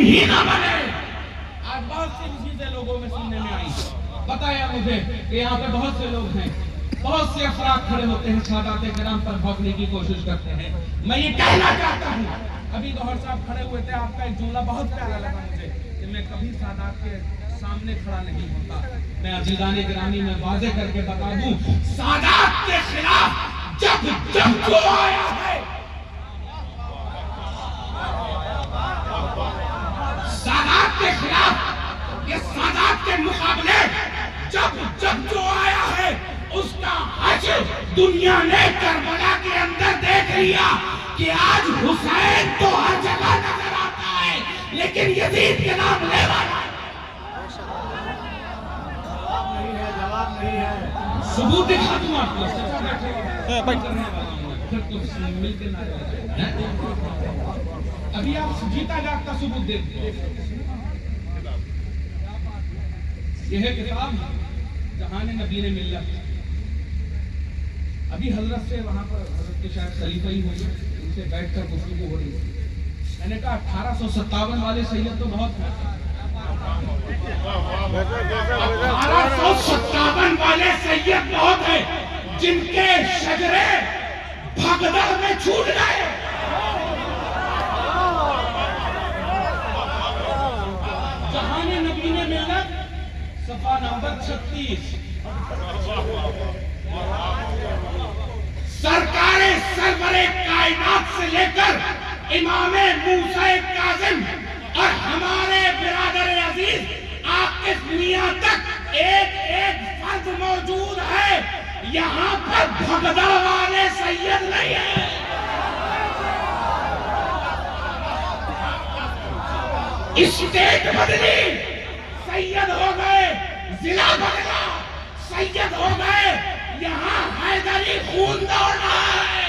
ہی نہ بنے. آج بہت سی چیزیں لوگوں میں سننے میں آئی. بتایا مجھے کہ یہاں پہ بہت سے لوگ ہیں, بہت سے افراد کھڑے ہوتے ہیں, سادات کرام پر بھونکنے کی کوشش کرتے ہیں. میں یہ کہنا چاہتا ہوں, ابھی گوہر صاحب کھڑے ہوئے تھے, آپ کا ایک جملہ بہت پیارا لگا مجھے کہ میں کبھی سادات کے سامنے کھڑا نہیں ہوتا. میں عزیزان گرامی میں واضح کر کے بتا دوں, سادات کے خلاف جب جو آیا ہے, سادات کے خلاف, یہ سادات کے مقابلے جب جو آیا ہے, اس کا حشر دنیا نے کربلا کے اندر دیکھ لیا کہ آج حسین تو ہر جگہ نظر آتا ہے, لیکن یزید کے نام لے والا ثبوت دکھا دوں آپ کو. ابھی آپ جیتا جاگتا ثبوت دیکھتے. یہ ہے کتاب جہان نبی نے ملت. ابھی حضرت سے وہاں پر حضرت کے شاید خلیفہ ہی ہوئے, ان سے بیٹھ کر گفتگو ہو رہی ہے. میں نے کہا 1857 والے سید تو بہت ہیں, 1857 والے سید بہت ہیں جن کے شجرے بھگدڑ میں چھوٹ گئے. جہان نبی نے ملت صفحہ نمبر 36. سرکار سرور کائنات سے لے کر امام موسیٰ کاظم اور ہمارے برادر عزیز عاقف میاں تک ایک ایک فرد موجود ہے. یہاں پر بھگدڑ والے سید نہیں ہیں. اسٹیٹ بدلی, سید ہو گئے, ضلع بدلا, سید ہو گئے. یہاں حیدری خون دوڑ رہا ہے.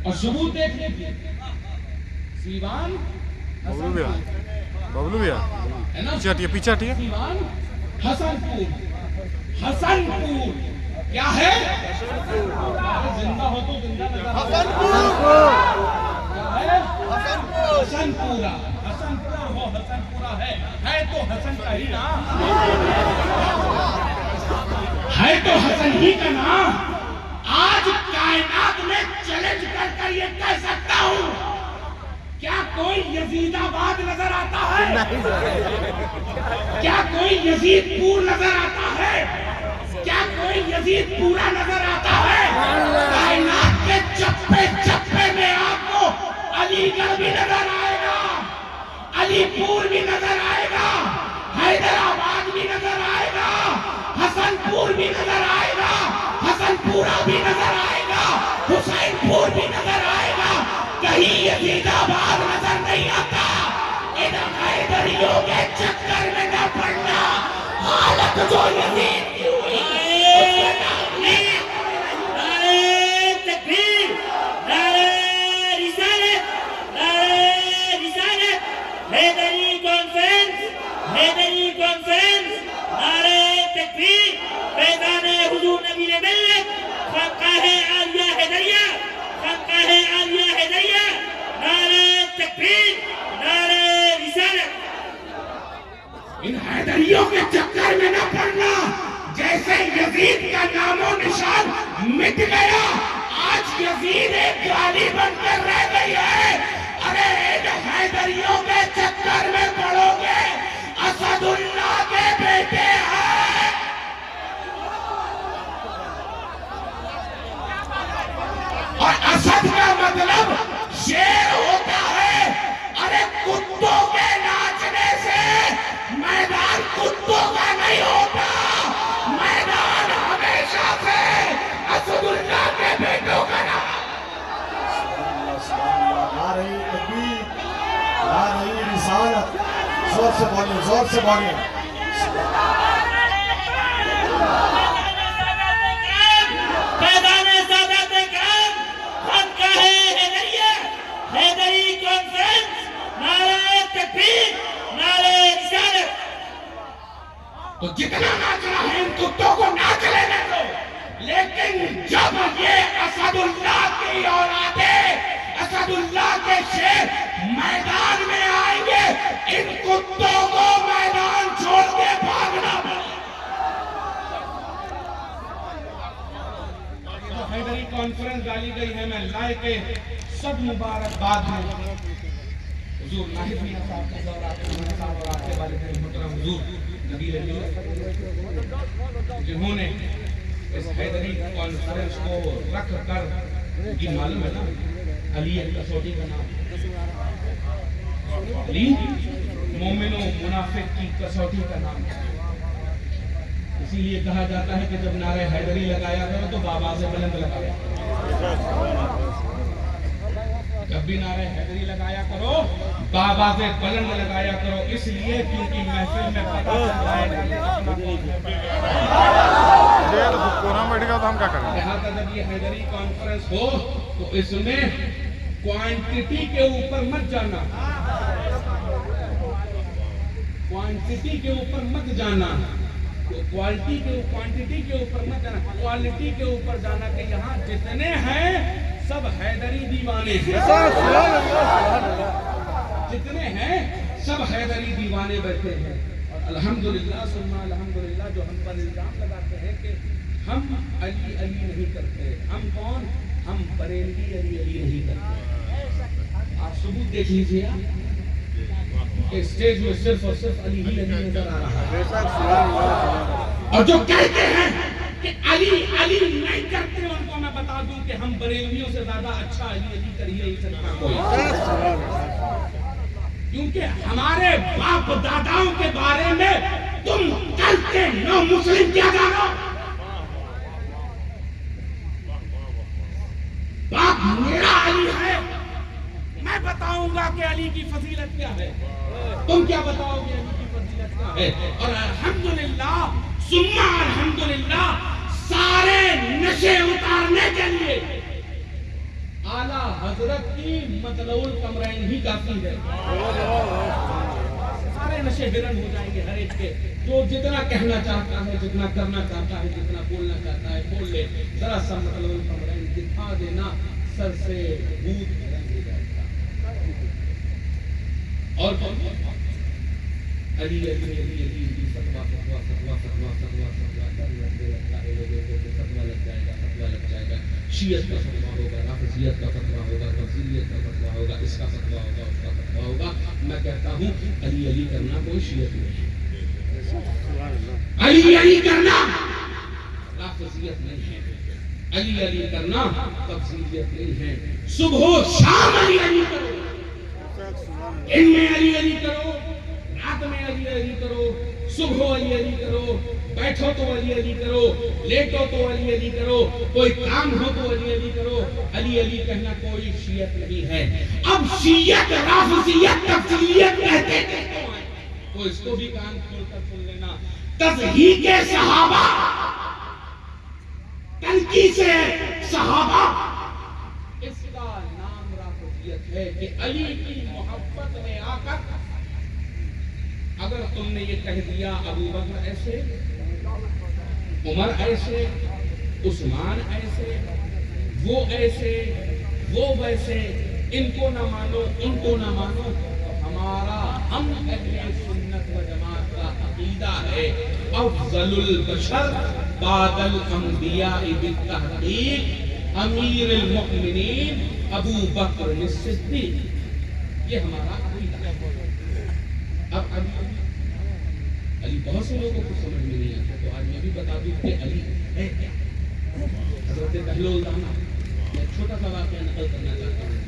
اور ثبوت دیکھ لیجیے, سیوان ببلو بھیا پیچھے ہٹیے. سیوان حسن پور, حسن پور کیا ہے, زندہ ہو تو زندہ نظر حسن پور ہے, حسن پورا, حسن پور ہو, حسن پورا ہے تو حسن کا ہی نام, ہے تو حسن ہی کا نام. آج کائنات میں چیلنج کر یہ کہہ سکتا ہوں, کیا کوئی یزید آباد نظر آتا ہے, کیا کوئی یزید پور نظر آتا ہے, کیا کوئی یزید پورا نظر آتا ہے. کائنات کے چپے چپے میں آپ کو علی گڑھ بھی نظر آئے گا, علی پور بھی نظر آئے گا, حیدرآباد بھی نظر آئے گا, حسن پور بھی نظر آئے گا, حسن پورا بھی نظر آئے گا, حسین پور بھی نظر آئے گا. کہیں یزید آباد نظر نہیں آتا. ان حیدریوں کے چکر میں نہ پڑنا. حالت جو یزید کی ہوئی ان حیدریوں کے چکر میں نہ پڑنا. جیسے یزید کا نام و نشان مٹ گیا, آج یزید ایک گالی بن کر رہ گئی ہے. ارے ان حیدریوں کے چکر میں پڑو گے, اسد اللہ کے بیٹے ہیں. اور اسد کا مطلب شیر ہوتا ہے. ارے کتوں کے ناچنے سے میدان کتوں کا نہیں ہوتا, میدان ہمیشہ سے اسد اللہ کے بیٹوں کا نام. آ رہی تکبیر, آ رہی رسالت. زور سے بولیے, زور سے بولیے. تو جتنا ناچ رہا ہے ان کتوں کو ناچ لینے دو, لیکن جب یہ اسد اللہ کی اولادیں, اسد اللہ کے شیر ہے کہ سب مبارکباد ہیں حضور ناہید میاں صاحب کے دور آپ صاحب اور آپ کے والد محترم حضور نبیل علی جنہوں نے اس حیدری کانفرنس کو رکھ کر کی معلوم ہے نا علی کسوٹی کا نام علی مومن و منافق کی کسوٹی کا نام اسی لیے کہا جاتا ہے کہ جب نعرہ حیدری لگایا گیا تو بابا سے بلند لگایا جب بھی نعرہ حیدری لگایا کرو بابا سے بلند لگایا کرو اس لیے کیونکہ محفل میں پتہ چلتا ہے لہذا جب یہ حیدری کانفرنس ہو تو اس میں کوانٹٹی کے اوپر مت جانا کوانٹٹی کے اوپر مت جانا کوالٹی کے کوانٹٹی کے اوپر مت جانا کوالٹی کے اوپر جانا کہ یہاں جتنے ہیں سب حیدری دیوانے ہیں جتنے ہیں سب حیدری دیوانے بیٹھے ہیں اور الحمدللہ ثم الحمدللہ جو ہم پر الزام لگاتے ہیں کہ ہم علی علی نہیں کرتے ہم کون ہم بریلوی علی علی نہیں کرتے آپ ثبوت دیکھ لیجیے کہ اسٹیج میں صرف اور صرف علی ہی علی نظر آ رہا ہے اور جو کہتے ہیں کہ علی علی نہیں کرتے ان کو میں بتا دوں کہ ہم بریلویوں سے زیادہ اچھا علی علی کریے ہی سکتا کوئی کیونکہ ہمارے باپ داداؤں کے بارے میں تم کل کے نو مسلم کیا جانو باپ میرا علی ہے میں بتاؤں گا کہ علی کی فضیلت کیا ہے تم کیا بتاؤ گے علی کی فضیلت کیا ہے اور الحمدللہ ثم الحمدللہ سارے نشے اتارنے کے لیے اعلیٰ حضرت کی مطلع القمرین ہی کافی ہے سارے نشے ہرن ہو جائیں گے ہر ایک کے جو جتنا کہنا چاہتا ہے جتنا کرنا چاہتا ہے جتنا بولنا چاہتا ہے بول لے ذرا سا مطلع القمرین دکھا دینا سر سے بھوت اور علی علی علی علی فتوا فتوا فتوا فتوا فتوا فتوا فتوا لگ جائے گا شیعت کا فتوا ہوگا رافضیت کا فتوا ہوگا تفضیلیت کا فتوا ہوگا اس کا فتوا ہوگا اس کا فتوا ہوگا میں کہتا ہوں علی علی کرنا کوئی شیعت نہیں علی علی کرنا رافضیت نہیں ہے علی علی کرنا تفضیلیت نہیں ہے صبح و شام علی علی کرو ان میں علی علی کرو رات میں علی علی کرو صبح علی علی کرو بیٹھو تو علی علی کرو لیٹو تو علی علی کرو کوئی کام ہو تو علی علی کرو علی علی کہنا کوئی شیعت نہیں ہے اب شیعت رافضیت تفضیلیت کہتے ہیں تو اس کو بھی کان کھول کر سن لینا تضحیق صحابہ تنقیص صحابہ اس کا نام رافضیت ہے کہ علی کی محبت میں آ کر اگر تم نے یہ کہہ دیا ابو بکر ایسے عمر ایسے عثمان ایسے وہ ویسے ان کو نہ مانو ان کو نہ مانو ہمارا ہم اہل سنت و جماعت کا عقیدہ ہے افضل البشر بعد الانبیاء بالتحقیق امیر المؤمنین ابو بکر الصدیق یہ ہمارا عقیدہ ہے اب علی بہت سے لوگوں کو سمجھ میں نہیں آتا تو آج میں بھی بتا دوں کہ علی ہے کیا حضرت بہلول دانا میں چھوٹا سا واقعہ نقل کرنا چاہتا ہوں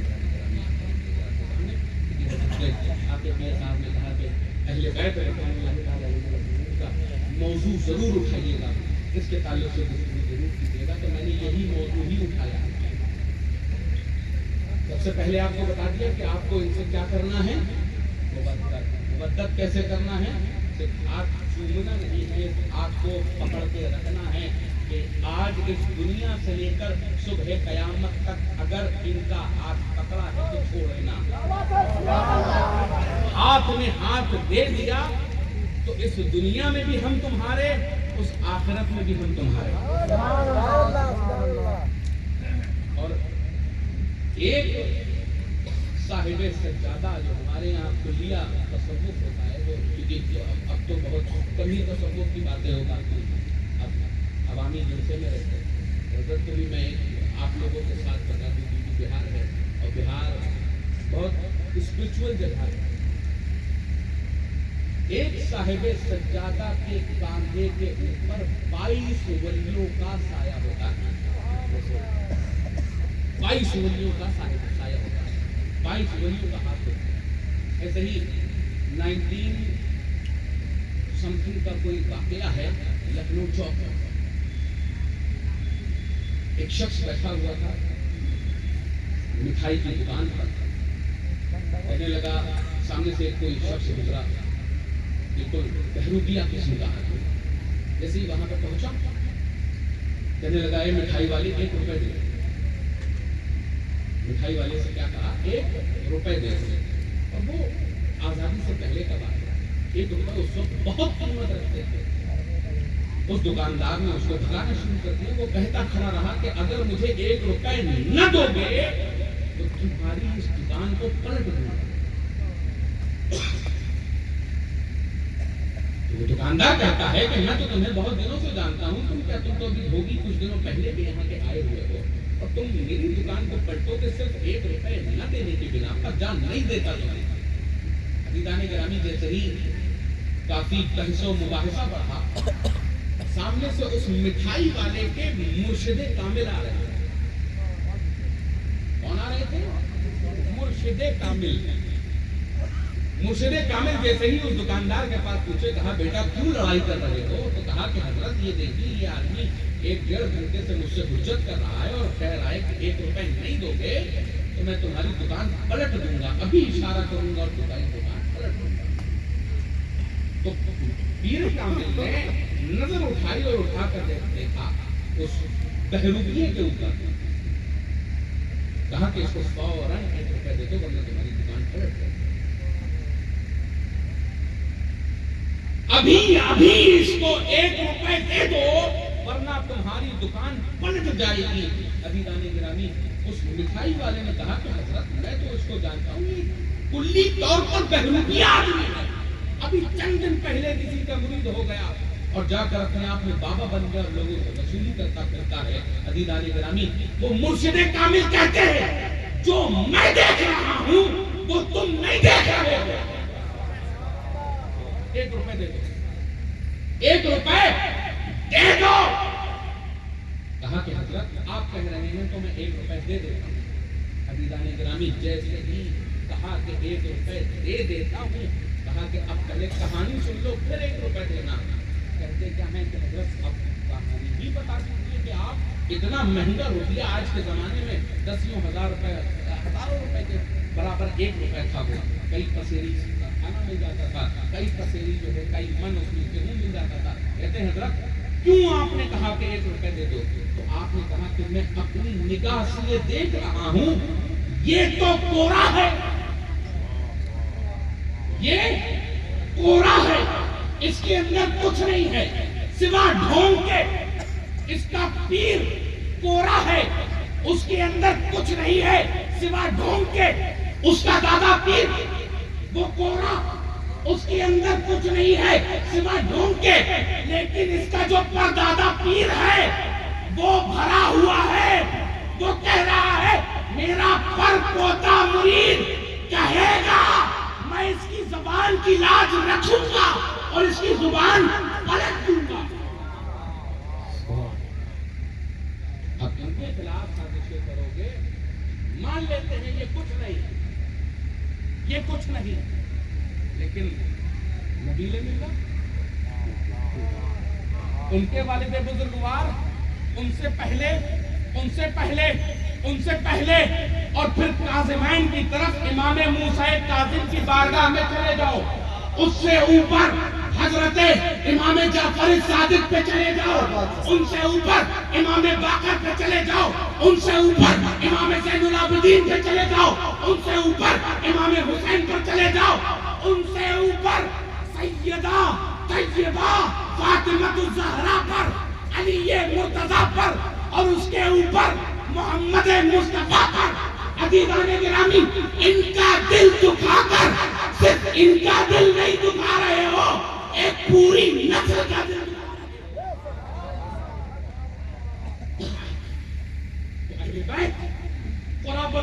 آپ کے میرے صاحب نے کہا کہ اہل بیت رضوان اللہ تعالیٰ علیہ کا موضوع ضرور اٹھائیے گا اس کے تعلق سے گفتگو ضرور کیجیے گا تو میں نے یہی موضوع ہی اٹھایا سب سے پہلے آپ کو بتا دیا کہ آپ کو ان سے کیا کرنا ہے مبدت کیسے کرنا ہے صرف ہاتھ چومنا نہیں ہے ہاتھ کو پکڑ کے رکھنا ہے کہ آج اس دنیا سے لے کر صبح قیامت تک اگر ان کا ہاتھ پکڑا ہے تو چھوڑنا ہاتھ میں ہاتھ دے دیا تو اس دنیا میں بھی ہم تمہارے اس آخرت میں بھی ہم تمہارے اور ایک صاحب سجادہ جو ہمارے یہاں کلیہ تصوف ہوتا ہے وہ اب تو بہت کم ہی تصوف کی باتیں ہو پاتی ہیں اب عوامی جلسے میں رہتے ہیں حضرت کو بھی میں آپ لوگوں کے ساتھ بتا دوں کہ بہار ہے اور بہار بہت اسپرچول جگہ ہے. ایک صاحب سجادہ کے کاندھے کے اوپر 22 ولیوں کا سایہ ہوتا ہے. 22 ولیوں کا سایہ ہوتا ہے. 22 ولیوں کا ہاتھ ہوتا ہے. ایسے ہی 19 سمتھنگ کا کوئی واقعہ ہے لکھنؤ چوک پر. ایک شخص بیٹھا ہوا تھا مٹھائی کی دکان پر. کہنے لگا, سامنے سے کوئی شخص گزرا, بالکل بہروپیہ قسم کا ہے. جیسے ہی وہاں پہ پہنچا کہنے لگا, اے مٹھائی والے 1 روپے دے. مٹھائی والے سے کیا کہا, 1 روپے دے. اور وہ آزادی سے پہلے کا بات ہے, 1 روپے اس وقت بہت قیمت رکھتے تھے. اس دکاندار نے اس کو بھگانا شروع کر دیا. وہ کہتا کھڑا رہا کہ اگر مجھے 1 روپے نہ دو گے تو تمہاری اس دکان کو پلٹ دوں گا. وہ دکاندار کہتا ہے کہ میں تو تمہیں بہت دنوں سے جانتا ہوں, تم تو ابھی ہوگی کچھ دنوں پہلے بھی یہاں کے آئے ہوئے ہو, اور تم میری دکان کو پلٹو کہ صرف 1 روپے نہ دینے کی بنا پر جان نہیں دیتا تمہیں. عزیزان گرامی, جیسے ہی کافی بحث و مباحثہ بڑھا, سامنے سے اس مٹھائی والے کے مرشد کامل آ رہے تھے. کون آ رہے تھے؟ مرشد کامل. مرشد کامل جیسے ہی اس دکاندار کے پاس پوچھے, کہا بیٹا کیوں لڑائی کر رہے ہو؟ تو کہا کہ حضرت یہ دیکھیے, یہ آدمی 1-1.5 گھنٹے سے مجھ سے حجت کر رہا ہے اور کہہ رہا ہے کہ 1 روپے نہیں دو گے تو میں تمہاری دکان پلٹ دوں گا. ابھی اشارہ کروں گا اور تمہاری دکان پلٹ دوں گا. تو پیر کامل نے نظر اٹھائی اور اٹھا کر دیکھا اس بہروپیے کے اوپر. کہا کہ اس کو فوراً 1 روپے دے دو ورنہ تمہاری دکان پلٹ دو. ابھی اس کو 1 روپے دے دو ورنہ تمہاری دکان پلٹ جائے گی. عزیزان گرامی, اس مٹھائی والے نے کہا کہ حضرت میں تو اس کو جانتا ہوں, یہ کلی طور پر بہروپیہ آدمی ہے. ابھی چند دن پہلے کسی کا مرید ہو گیا اور جا کر اپنے آپ میں بابا بن گیا اور لوگوں سے وصولی کرتا پھرتا ہے. عزیزان گرامی, وہ مرشد کامل کہتے ہیں جو میں دیکھ رہا ہوں وہ تم نہیں دیکھ رہے ہو. 1 روپے دے دو, 1 روپے دے دو. کہا کہ حضرت آپ کہہ رہے ہیں تو میں 1 روپے دے دیتا ہوں. عزیزان گرامی, جیسے ہی کہا کہ 1 روپے دے دیتا ہوں, کہا کہ اب پہلے کہانی سن لو پھر 1 روپے دینا. کہتے کیا ہے کہ حضرت اب کہانی ہی بتا دیجیے کہ آپ اتنا مہنگا روپیہ آج کے زمانے میں 10,000 روپے, ہزاروں روپے کے برابر 1 روپے تھا. وہ کئی پسیری کا کھانا مل جاتا تھا, کئی پسیری جو ہے کئی من اس میں گیہوں مل جاتا تھا. کہتے ہیں حضرت کیوں آپ نے کہا کہ 1 روپے دے دو؟ تو آپ نے کہا کہ میں اپنی نگاہ سے یہ دیکھ رہا ہوں, یہ تو کوڑا ہے, یہ کوڑا ہے, اس کے اندر کچھ نہیں ہے سوا ڈھونگ کے. اس کا پیر کوڑا ہے, اس کے اندر کچھ نہیں ہے سوا ڈھونگ کے. اس کا دادا پیر وہ کوڑا, اس کے اندر کچھ نہیں ہے سوا ڈھونگ کے. لیکن اس کا جو پردادا پیر ہے وہ بھرا ہوا ہے. وہ کہہ رہا ہے میرا پر پوتا مرید کہے گا میں اس کی زبان کی لاج رکھوں گا اور اس کی زبان پلٹ دوں گا. اب ان کے خلاف سازشیں کرو گے, مان لیتے ہیں یہ کچھ نہیں, یہ کچھ نہیں, لیکن نبیل ملا ان کے والد بزرگوار ان سے پہلے اور پھر کاظمین کی طرف امام موسیٰ کاظم کی بارگاہ میں چلے جاؤ. اس سے اوپر حضرت امام جعفر صادق پہ چلے جاؤ, ان سے اوپر امام باقر پہ چلے جاؤ, ان سے اوپر امام زین العابدین پہ چلے جاؤ, ان سے اوپر امام حسین پر چلے جاؤ, ان سے اوپر سیدہ طیبہ فاطمہ الزہرا پر, علی مرتضیٰ پر, اور اس کے اوپر محمد مصطفیٰ پر. عزیزان گرامی, ان کا دل دکھا کر صرف ان کا دل نہیں دکھا رہے ہو, ایک پوری نسل کا دل دکھا رہے ہو. قرابت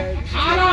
18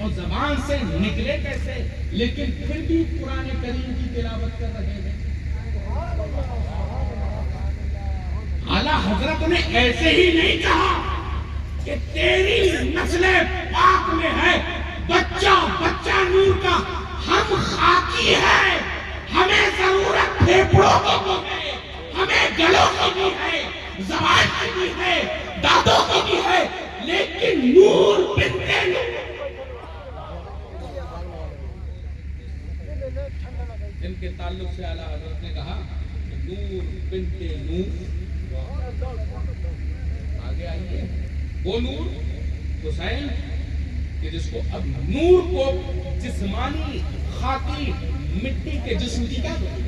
اور زبان سے نکلے کیسے، لیکن پھر بھی قرآن کریم کی تلاوت کر رہے ہیں۔ اعلیٰ حضرت نے ایسے ہی نہیں کہا کہ تیری نسل پاک میں ہے بچہ بچہ نور کا، ہم خاکی ہے، ہمیں ضرورت پھیپھڑوں کی بھی ہے، ہمیں گلوں کی بھی ہے، زبان کی بھی ہے، دانتوں کی بھی ہے، لیکن نور بنت نور۔ ان کے تعلق سے اعلیٰ حضرت نے کہا نور بنت نور۔ آگے آئیے، وہ نور حسین کہ جس کو اب نور کو جسمانی خاکی مٹی کے جسم کی کیا کریں،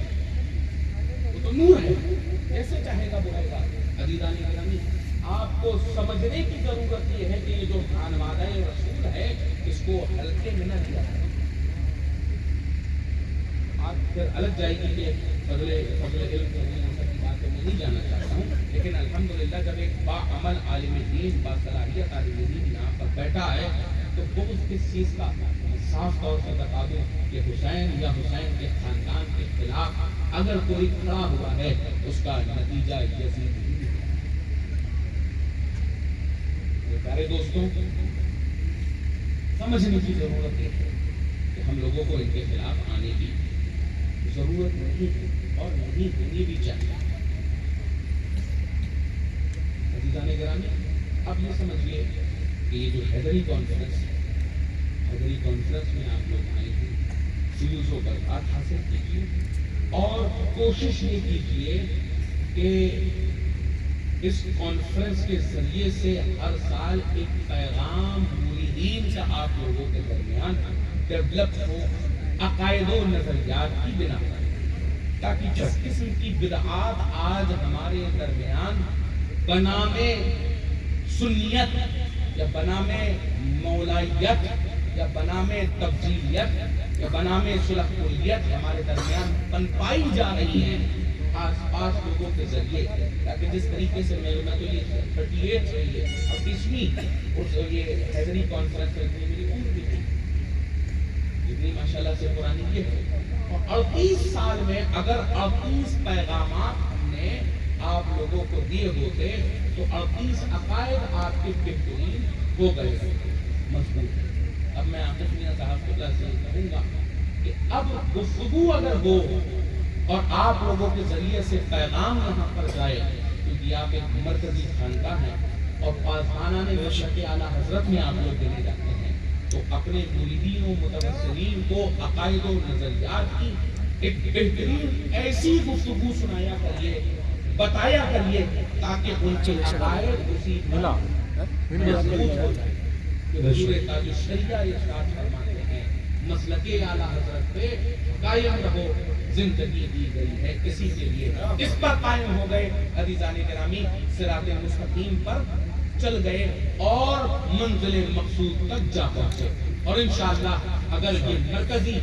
وہ تو نور ہے، کیسے چاہے گا بولے گا۔ عزیزان گرامی، آپ کو سمجھنے کی ضرورت یہ ہے کہ یہ جو خانوادہ رسول ہے اس کو ہلکے میں نہ لیا جائے۔ آپ پھر الگ جائے گی کہ فضل علم کی باتوں میں نہیں جانا چاہتا ہوں، لیکن الحمدللہ جب ایک باعمل عالم دین با صلاحیت عالم دین یہاں پر بیٹھا ہے تو وہ اس کس چیز کا صاف طور سے بتا دوں کہ حسین یا حسین کے خاندان کے خلاف اگر کوئی کھڑا ہوا ہے اس کا نتیجہ یزید ہی ہے۔ پیارے دوستوں، سمجھنے کی ضرورت ہے کہ ہم لوگوں کو ان کے خلاف آنے کی ضرورت نہیں ہے اور نہیں ہونی بھی چاہیے۔ عزیزان گرامی، اب یہ سمجھیے کہ یہ جو حیدری کانفرنس ہے، حیدری کانفرنس میں آپ لوگ آئے ہیں، فیوز و برکات حاصل کیجیے اور کوشش یہ کیجیے کہ اس کانفرنس کے ذریعے سے ہر سال ایک پیغام مریدین کا آپ لوگوں کے درمیان ڈیولپ ہو، عقائد و نظریات کی بنا پر، تاکہ جس قسم کی بدعات آج ہمارے درمیان بنام سنیت یا بنام مولائیت یا بنام تفضیلیت یا بنام صلح کلیت ہمارے درمیان پنپائی جا رہی ہیں آس پاس لوگوں کے ذریعے، تاکہ جس طریقے سے میں تو یہ 38 ہے یہ 38ویں اور یہ حیدری کانفرنس ہے، میری عمر بھی تھی جتنی ماشاءاللہ سے پرانی یہ ہے، اور 38 سال میں اگر 38 پیغامات ہم نے آپ لوگوں کو دیے ہوتے تو 38 عقائد آپ کے بہترین ہو گئے مضبوط۔ اب میں عاطف میاں صاحب کو اللہ سے کہوں گا کہ اب گفتگو اگر ہو اور آپ لوگوں کے ذریعے سے پیغام یہاں پر جائے، کیونکہ آپ ایک مرکزی خانقاہ ہیں اور پاسبانہ نے مشرق اعلیٰ حضرت میں آپ لوگ دینے جاتے ہیں، تو اپنے مریدین و متوسلین کو عقائد و نظریات کی ایک بہترین ایسی گفتگو سنایا کریے، بتایا کریے، تاکہ ان کے عقائد اسی پر مضبوط ہو جائے۔ حضور تاج الشریعہ ارشاد فرماتے ہیں مسلک اعلیٰ حضرت پہ قائم رہو، زندگی دی گئی ہے کسی کے لیے، اس پر قائم ہو گئے، عزیزان گرامی صراط مستقیم پر چل گئے اور منزل مقصود تک جا پہنچے۔ اور انشاءاللہ اگر یہ مرکزی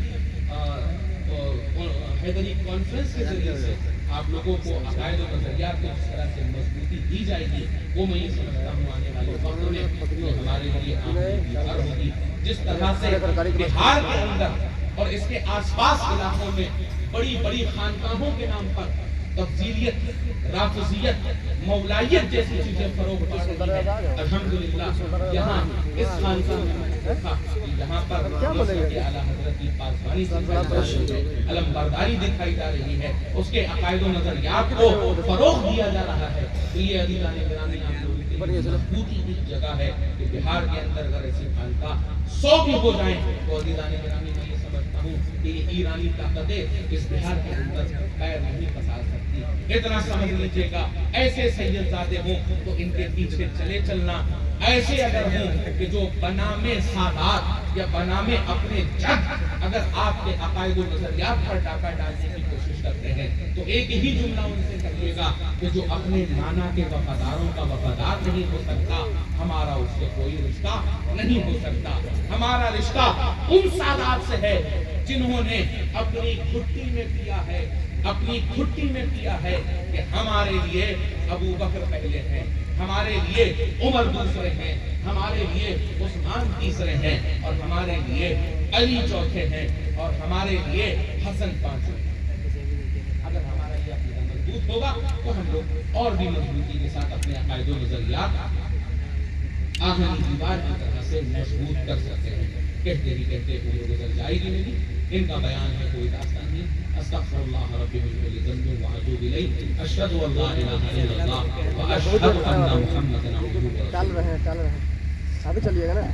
حیدری کانفرنس کے ذریعے سے آپ لوگوں کو عقائد و نظریات کو جس طرح سے مضبوطی دی جائے گی، وہ میں یہ سمجھتا ہوں آنے والے وقت میں ہمارے لیے آمد ہوگی۔ جس طرح سے بہار کے اندر اور اس کے آس پاس علاقوں میں بڑی بڑی خانقاہوں کے نام پر تفضیلیت، رافضیت، مولائیت جیسی چیزیں فروغ پا رہی ہیں، الحمدللہ یہاں اس خانقاہ میں دیکھا کہ یہاں پر اعلیٰ حضرت کی پاسبانی سے علم برداری دکھائی جا رہی ہے، اس کے عقائد و نظریات کو فروغ دیا جا رہا ہے۔ تو یہ عزیزان گرامی آپ لوگوں کے لیے مضبوطی کی جگہ ہے کہ بہار کے اندر اگر ایسی خانقاہ 100 بھی ہو جائیں تو عزیزان گرامی میں یہ سمجھتا ہوں کہ یہ ایرانی طاقتیں اس بہار کے اندر پیر نہیں پسار سکتی۔ اتنا سمجھ لیجیے گا، ایسے سید زادے ہوں تو ان کے پیچھے چلے چلنا، ایسے اگر ہوں کہ جو بنام سادات یا بنام اپنے جد اگر آپ کے عقائد و نظریات پر ڈاکہ ڈالنے کی کوشش کرتے ہیں تو ایک ہی جملہ ان سے کہیے گا کہ جو اپنے نانا کے وفاداروں کا وفادار نہیں ہو سکتا، ہمارا اس سے کوئی رشتہ نہیں ہو سکتا۔ ہمارا رشتہ ان سادات سے ہے جنہوں نے اپنی گھٹی میں پیا ہے، اپنی گھٹی میں پیا ہے کہ ہمارے لیے ابو بکر پہلے ہیں، ہمارے لیے عمر دوسرے ہیں، ہمارے لیے عثمان تیسرے ہیں، اور ہمارے لیے علی چوتھے ہیں، اور ہمارے لیے حسن پانچویں ہیں۔ اگر ہمارا یہ عقیدہ مضبوط ہوگا تو ہم لوگ اور بھی مضبوطی کے ساتھ اپنے عقائد و نظریات آہنی دیوار کی طرح سے مضبوط کر سکتے ہیں۔ کہتے ہی کہتے عمر گزر جائے گی نہیں، ان کا بیان ہے کوئی داستان نہیں۔ استغفر اللہ ربی من کل ذنب واتوب الیہ، اشہد ان لا الہ الا اللہ واشہد ان محمدا عبدہ ورسولہ۔ چل رہے ہیں ابھی چلیے گا نا۔